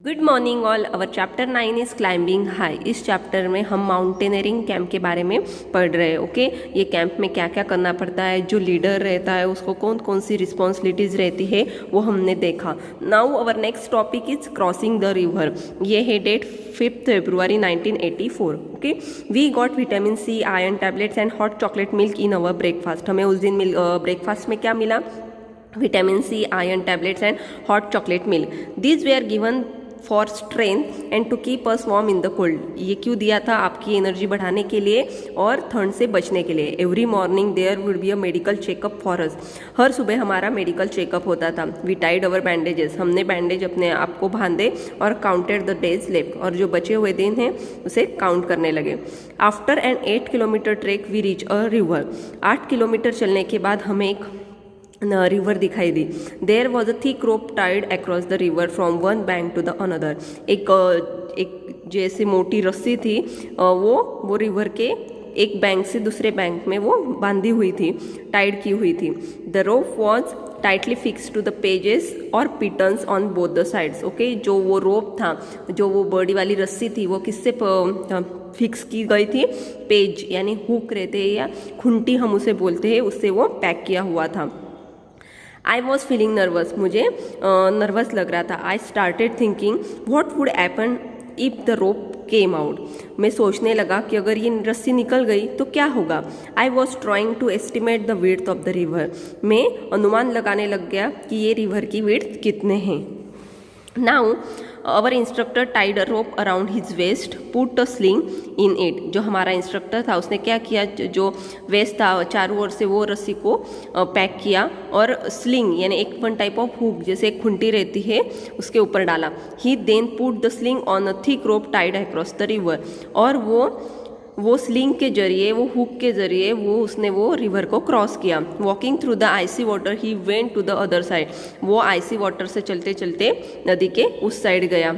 Good morning all. Our chapter 9 is climbing high. इस chapter में हम माउंटेनियरिंग कैंप के बारे में पढ़ रहे हैं। ओके, ये कैंप में क्या क्या करना पड़ता है, जो लीडर रहता है उसको कौन कौन सी रिस्पॉन्सिबिलिटीज रहती है वो हमने देखा। Now our next topic is crossing the river. ये है date 5 February 1984। Okay, we got vitamin C, iron tablets and hot chocolate milk in our breakfast. हमें उस दिन ब्रेकफास्ट में क्या मिला? Vitamin C, iron tablets and hot chocolate milk. These were are given for strength and to keep us warm in the cold. ये क्यों दिया था? आपकी एनर्जी बढ़ाने के लिए और ठंड से बचने के लिए। Every morning there would be a medical checkup for us. हर सुबह हमारा मेडिकल चेकअप होता था। We tied our bandages. हमने बैंडेज अपने आप को बांधे और काउंटेड द डेज लेफ्ट। और जो बचे हुए दिन हैं उसे काउंट करने लगे। After an 8 kilometre trek we reach a river. 8 kilometre चलने के बाद हमें एक रिवर दिखाई दी। There was a thick rope tied across the river from one bank to the another. एक जैसे मोटी रस्सी थी, वो रिवर के एक बैंक से दूसरे बैंक में वो बांधी हुई थी, टाइड की हुई थी। The rope was tightly fix to the pegs और pitons on both the sides. Okay, जो वो रोप था, जो वो बड़ी वाली रस्सी थी, वो किससे फिक्स की गई थी? पेज यानी हुक रहते हैं या खुंटी हम उसे बोलते हैं, उससे वो पैक किया हुआ था। I was feeling nervous. मुझे नर्वस लग रहा था। I started thinking what would happen if the rope came out. मैं सोचने लगा कि अगर ये रस्सी निकल गई तो क्या होगा। I was trying to estimate the width of the river. मैं अनुमान लगाने लग गया कि ये रिवर की विड्थ कितने हैं। Now our instructor tied a rope around his waist, put a sling in it. जो हमारा इंस्ट्रक्टर था उसने क्या किया, जो वेस्ट था चारों ओर से वो रस्सी को पैक किया और स्लिंग यानी एक वन टाइप ऑफ हुक जैसे एक खुंटी रहती है उसके ऊपर डाला। He then put the sling on a thick rope tied across the river. और वो स्लिंग के जरिए, वो हुक के जरिए उसने वो रिवर को क्रॉस किया। Walking through the icy water he went to the other side. वो आइसी वाटर से चलते चलते नदी के उस साइड गया।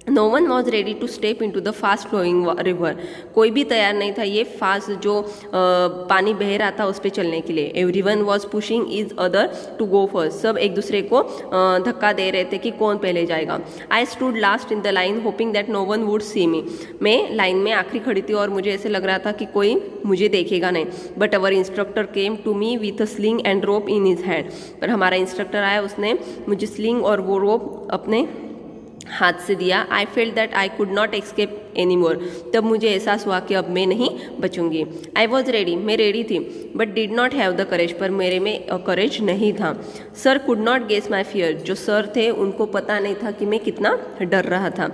No one was ready to step into the fast flowing river. कोई भी तैयार नहीं था ये फास्ट जो पानी बह रहा था उस पर चलने के लिए। Everyone was pushing is other to go first. सब एक दूसरे को धक्का दे रहे थे कि कौन पहले जाएगा। I stood last in the line hoping that no one would see me. मैं लाइन में आखिरी खड़ी थी और मुझे ऐसे लग रहा था कि कोई मुझे देखेगा नहीं। But our instructor came to me with a sling and rope in his hand. पर हमारा इंस्ट्रक्टर आया, उसने मुझे स्लिंग और वो रोप अपने हाथ से दिया। I felt that I could not escape any more. तब मुझे एहसास हुआ कि अब मैं नहीं बचूंगी। I was ready. मैं रेडी थी, but did not have the courage. पर मेरे में करेज नहीं था। Sir could not guess my fear. जो सर थे उनको पता नहीं था कि मैं कितना डर रहा था।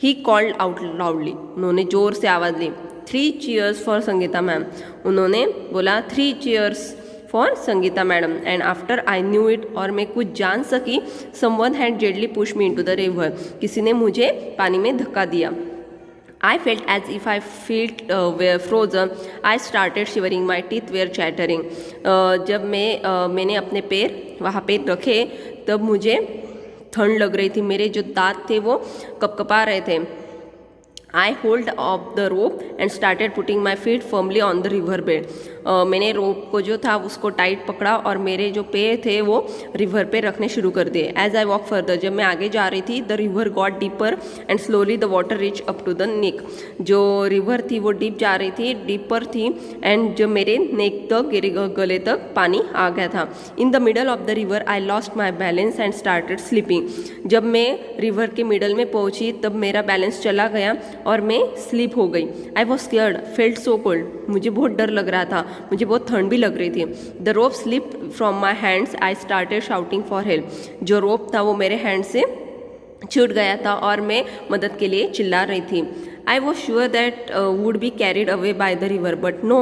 He called out loudly. उन्होंने जोर से आवाज़ ली, 3 cheers फॉर संगीता मैम। उन्होंने बोला 3 cheers for Sangeeta madam. And after I knew it, और मैं कुछ जान सकी, someone had gently push me into the river. किसी ने मुझे पानी में धक्का दिया। I felt as if I felt frozen. I started shivering, my teeth were chattering. जब मैंने अपने पैर वहाँ पे रखे तब मुझे ठंड लग रही थी। मेरे जो दांत थे वो कपकपा रहे थे। I hold of the rope and started putting my feet firmly on the river bed. मैंने रोप को जो था उसको टाइट पकड़ा और मेरे जो पैर थे वो रिवर पे रखने शुरू कर दिए। एज आई वॉक फर्दर, जब मैं आगे जा रही थी, the river got deeper and slowly the water reach up to the neck. जो रिवर थी वो डीप जा रही थी, डीपर थी, एंड जो मेरे नेक तक, गले तक पानी आ गया था। In the middle of the river I lost my balance and started sleeping. जब मैं रिवर के मिडल में पहुंची तब मेरा बैलेंस चला गया और मैं स्लीप हो गई। I was scared, felt so cold. मुझे बहुत डर लग रहा था, मुझे बहुत ठंड भी लग रही थी। The rope slip from my hands. I started shouting for help. जो रोप था वो मेरे हैंड से छूट गया था और मैं मदद के लिए चिल्ला रही थी। I was sure that would be carried away by the river, but no.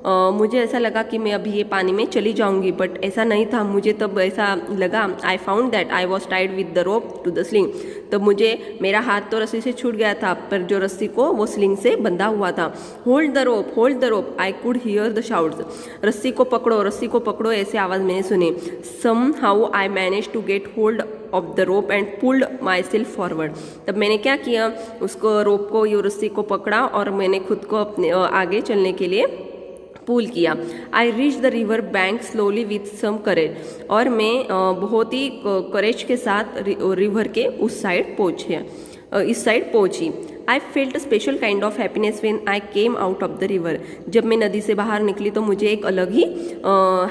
मुझे ऐसा लगा कि मैं अभी ये पानी में चली जाऊंगी, बट ऐसा नहीं था। मुझे तब ऐसा लगा, I found that I was tied with the rope to the sling. तब मुझे, मेरा हाथ तो रस्सी से छूट गया था पर जो रस्सी को वो स्लिंग से बंधा हुआ था। Hold the rope, hold the rope. I could hear the shouts. रस्सी को पकड़ो, रस्सी को पकड़ो, ऐसे आवाज़ मैंने सुनी। Somehow I manage to get hold of the rope and pulled myself forward. तब मैंने क्या किया, उसको रोप को, ये रस्सी को पकड़ा और मैंने खुद को अपने आगे चलने के लिए पुल किया। I reach the river bank slowly with some courage, और मैं बहुत ही करेज के साथ रिवर के उस साइड पहुंची। I felt special kind of happiness when I came out of the river. जब मैं नदी से बाहर निकली तो मुझे एक अलग ही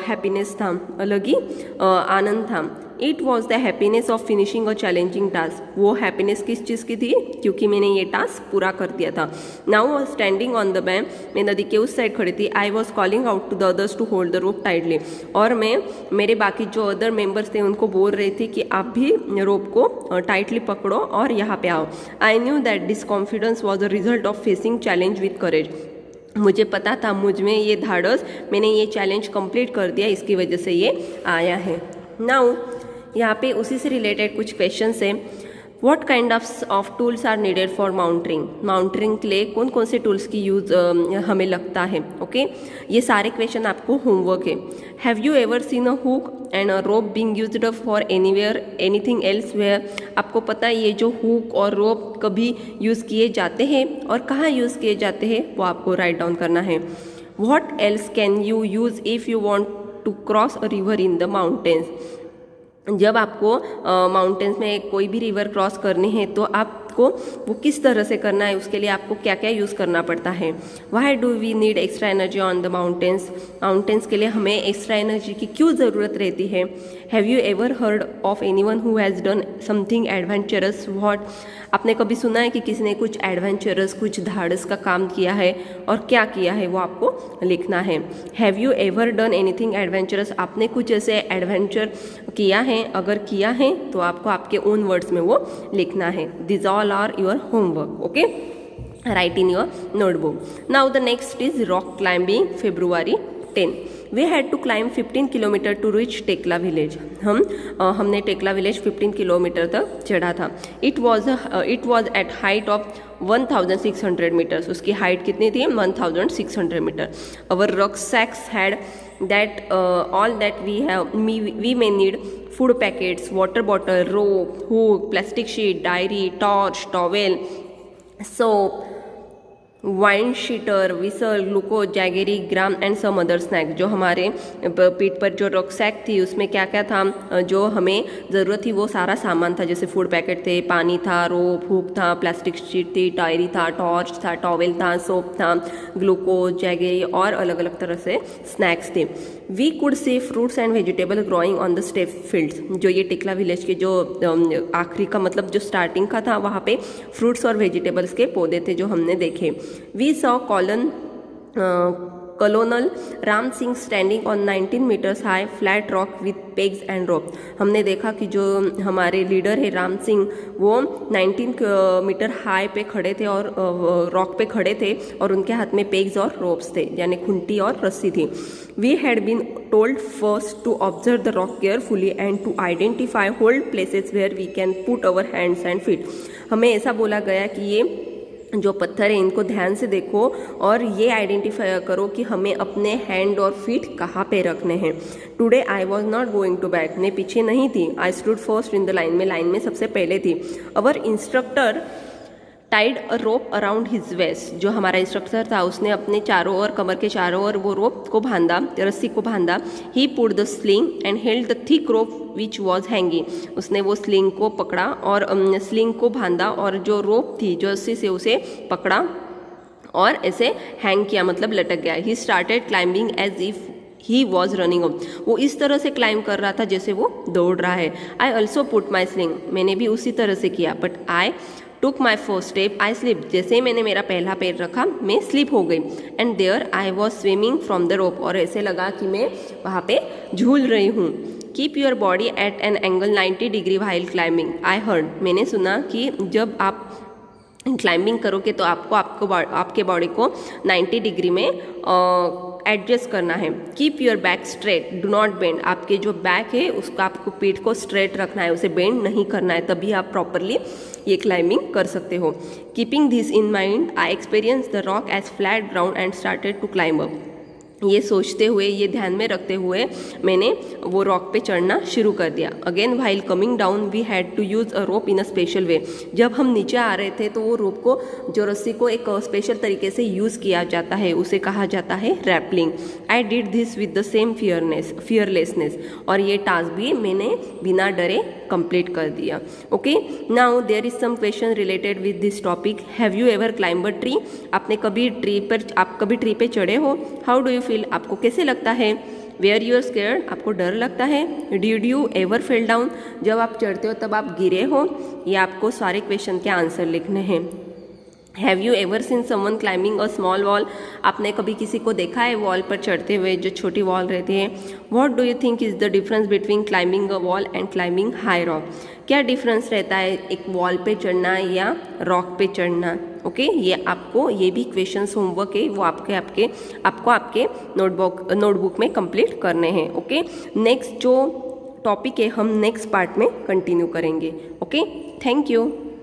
हैप्पीनेस था, अलग ही आनंद था। It was the happiness of finishing a challenging task. वो हैप्पीनेस किस चीज़ की थी? क्योंकि मैंने ये टास्क पूरा कर दिया था। Now standing on the bank, मैं नदी के उस साइड खड़ी थी। I was calling out to the others to hold the rope tightly, और मैं मेरे बाकी जो अदर मेंबर्स थे उनको बोल रही थी कि आप भी रोप को टाइटली पकड़ो और यहाँ पे आओ। I knew that this confidence was the result of facing challenge with करेज। मुझे पता था, मुझ में ये धाड़स, मैंने ये चैलेंज कंप्लीट कर दिया, इसकी वजह से ये आया है। नाउ यहाँ पे उसी से रिलेटेड कुछ क्वेश्चंस हैं। What kind of tools are needed for mountaineering के लिए कौन कौन से टूल्स की यूज हमें लगता है? ओके, ये सारे क्वेश्चन आपको होमवर्क है। Have you ever seen a hook and a rope being used for anywhere anything else where? आपको पता है ये जो हुक और रोप कभी यूज़ किए जाते हैं और कहाँ यूज़ किए जाते हैं, वो आपको राइट डाउन करना है। What else can you use if you want to cross a river in the mountains? जब आपको माउंटेन्स में कोई भी रिवर क्रॉस करनी है तो आपको वो किस तरह से करना है, उसके लिए आपको क्या क्या यूज़ करना पड़ता है। Why do we need extra energy on the mountains के लिए हमें एक्स्ट्रा एनर्जी की क्यों ज़रूरत रहती है। Have you ever heard of anyone who has done something adventurous? What? आपने कभी सुना है कि किसी ने कुछ एडवेंचरस, कुछ धाड़स का काम किया है, और क्या किया है वो आपको लिखना है। Have you ever done anything adventurous? आपने कुछ ऐसे एडवेंचर किया है? अगर किया है तो आपको आपके ओन वर्ड्स में वो लिखना है। This all are your homework, okay, write in your notebook. Now the next is rock climbing, February 10। We had to climb 15 kilometres to reach Tekla village. हमने टेकला विलेज 15 किलोमीटर तक चढ़ा था। It was at height of 1600 metres. उसकी height कितनी थी? 1600 metre. Our rucksacks had that all that we may need: food packets, water bottle, rope, hook, plastic sheet, diary, torch, towel, soap, wind cheater, whistle, glucose, jaggery, gram and some other snacks. जो हमारे पीठ पर जो रॉकसैक थी उसमें क्या क्या था, जो हमें ज़रूरत थी वो सारा सामान था। जैसे फूड पैकेट थे, पानी था, रोप, हुक था, प्लास्टिक शीट थी, डायरी था, टॉर्च था, टॉवेल था, सोप था, ग्लूकोज, जैगरी और अलग अलग तरह से स्नैक्स थे। We could see fruits and vegetable growing on the step fields. जो ये टेकला विलेज के जो आखिरी का मतलब जो स्टार्टिंग का था, वहाँ पे फ्रूट्स और वेजिटेबल्स के पौधे थे जो हमने देखे। We saw Colonel Ram Singh standing on 19 metres high flat rock with pegs and rope. हमने देखा कि जो हमारे लीडर है राम सिंह, वो 19 मीटर हाई पे खड़े थे और रॉक पे खड़े थे, और उनके हाथ में पेग्स और रोप्स थे, यानी खुंटी और रस्सी थी। We had been told first to observe the rock carefully and to identify hold places where we can put our hands and feet. हमें ऐसा बोला गया कि ये जो पत्थर है इनको ध्यान से देखो और ये आइडेंटिफाई करो कि हमें अपने हैंड और फीट कहाँ पे रखने हैं। Today I was not going to back. मैं पीछे नहीं थी। I stood first in the line, में लाइन में सबसे पहले थी। Our instructor tied a rope around his waist. जो हमारा इंस्ट्रक्टर था उसने अपने चारों ओर, कमर के चारों ओर वो रोप को बांधा, रस्सी को बांधा। He put the sling and held the thick rope which was hanging. उसने वो स्लिंग को पकड़ा और स्लिंग को बांधा, और जो रोप थी जो रस्सी से उसे पकड़ा और ऐसे हैंग किया, मतलब लटक गया। He started climbing as if he was running off. वो इस तरह से क्लाइंब कर रहा था जैसे वो दौड़ रहा है। I also put my sling. मैंने भी उसी तरह से किया। But I took my first step I slip. जैसे ही मैंने मेरा पहला पैर रखा मैं स्लिप हो गई। And there I was swimming from the rope. और ऐसे लगा कि मैं वहाँ पे झूल रही हूँ। Keep your body at an angle 90 degree while climbing. I heard. मैंने सुना कि जब आप क्लाइंबिंग करोगे तो आपके बॉडी को 90 डिग्री में एडजस्ट करना है। Keep your back straight, do not bend. आपके जो बैक है उसका आपको पीठ को स्ट्रेट रखना है, उसे बेंड नहीं करना है, तभी आप प्रॉपरली ये क्लाइंबिंग कर सकते हो। Keeping this in mind I experience the rock as flat ground and started to climb up. ये सोचते हुए, ये ध्यान में रखते हुए मैंने वो रॉक पे चढ़ना शुरू कर दिया। Again while coming down we had to use a rope in a special way. जब हम नीचे आ रहे थे तो वो रोप को, जो रस्सी को एक स्पेशल तरीके से यूज़ किया जाता है, उसे कहा जाता है rappelling. I did this with the same fearlessness. और ये टास्क भी मैंने बिना डरे कंप्लीट कर दिया। Okay, now there is some question related with this topic. Have you ever climb a tree? आप कभी ट्री पे चढ़े हो? How do you feel? आपको कैसे लगता है? Where you are scared? आपको डर लगता है? Did you ever fell down? जब आप चढ़ते हो तब आप गिरे हो? ये आपको सारे क्वेश्चन के आंसर लिखने हैं। Have you ever seen someone climbing a small wall? आपने कभी किसी को देखा है वॉल पर चढ़ते हुए, जो छोटी वॉल रहती है? What do you think is the difference between climbing a wall and climbing high rock? क्या डिफरेंस रहता है एक वॉल पे चढ़ना या रॉक पे चढ़ना? ओके, ये आपको, ये भी क्वेश्चंस होमवर्क है, वो आपको आपके नोटबुक में कंप्लीट करने हैं। ओके, नेक्स्ट जो टॉपिक है हम नेक्स्ट पार्ट में कंटिन्यू करेंगे। Okay, thank you.